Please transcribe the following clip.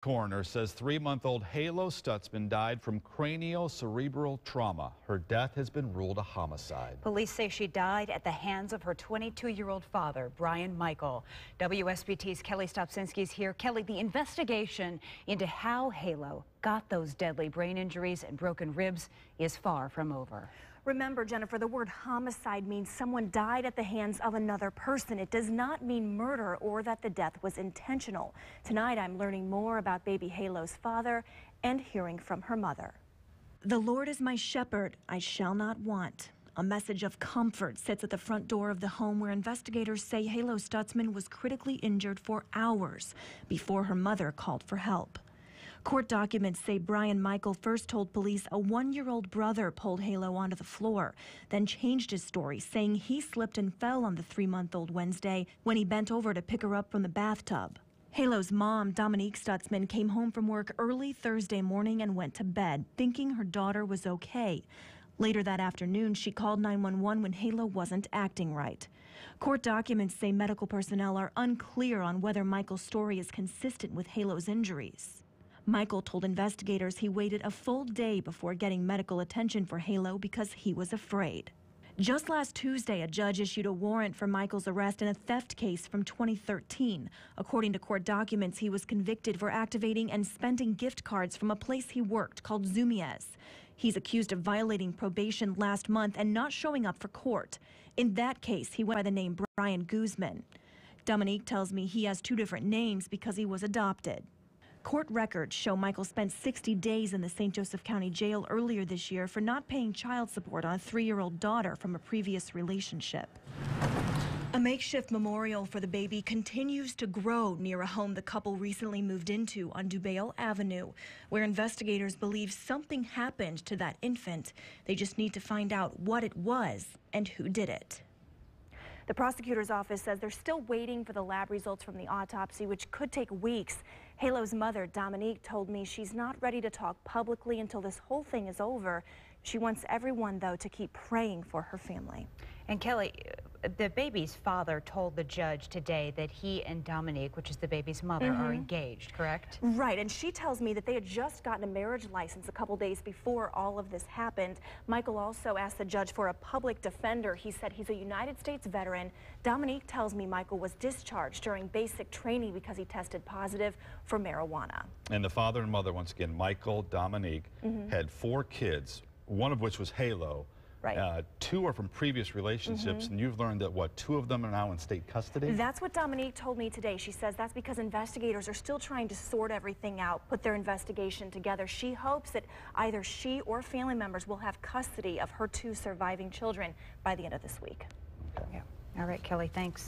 Coroner says 3-month-old Halo Stutzman died from cranial cerebral trauma. Her death has been ruled a homicide. Police say she died at the hands of her 22-year-old father, Bryan Michel. WSBT's Kelli Stopczynski is here. Kelli, the investigation into how Halo got those deadly brain injuries and broken ribs is far from over. Remember, Jennifer, the word homicide means someone died at the hands of another person. It does not mean murder or that the death was intentional. Tonight, I'm learning more about baby Halo's father and hearing from her mother. The Lord is my shepherd, I shall not want. A message of comfort sits at the front door of the home where investigators say Halo Stutzman was critically injured for hours before her mother called for help. Court documents say Bryan Michel first told police a 1-year-old brother pulled Halo onto the floor, then changed his story, saying he slipped and fell on the 3-month-old Wednesday when he bent over to pick her up from the bathtub. Halo's mom, Dominique Stutzman, came home from work early Thursday morning and went to bed, thinking her daughter was okay. Later that afternoon, she called 911 when Halo wasn't acting right. Court documents say medical personnel are unclear on whether Michel's story is consistent with Halo's injuries. Michel told investigators he waited a full day before getting medical attention for Halo because he was afraid. Just last Tuesday, a judge issued a warrant for Michel's arrest in a theft case from 2013. According to court documents, he was convicted for activating and spending gift cards from a place he worked called Zumiez. He's accused of violating probation last month and not showing up for court. In that case, he went by the name Brian Guzman. Dominique tells me he has 2 different names because he was adopted. Court records show Michel spent 60 days in the St. Joseph County Jail earlier this year for not paying child support on a 3-year-old daughter from a previous relationship. A makeshift memorial for the baby continues to grow near a home the couple recently moved into on Dubail Avenue, where investigators believe something happened to that infant. They just need to find out what it was and who did it. The prosecutor's office says they're still waiting for the lab results from the autopsy, which could take weeks. Halo's mother, Dominique, told me she's not ready to talk publicly until this whole thing is over. She wants everyone, though, to keep praying for her family. And Kelli, the baby's father told the judge today that he and Dominique, which is the baby's mother, are engaged, correct? Right, and she tells me that they had just gotten a marriage license a couple days before all of this happened. Michel also asked the judge for a public defender. He said he's a United States veteran. Dominique tells me Michel was discharged during basic training because he tested positive for marijuana. And the father and mother, once again, Michel, Dominique, had 4 kids, one of which was Halo. Right. 2 are from previous relationships, and you've learned that, what, 2 of them are now in state custody? That's what Dominique told me today. She says that's because investigators are still trying to sort everything out, put their investigation together. She hopes that either she or family members will have custody of her 2 surviving children by the end of this week. Yeah. All right, Kelli, thanks.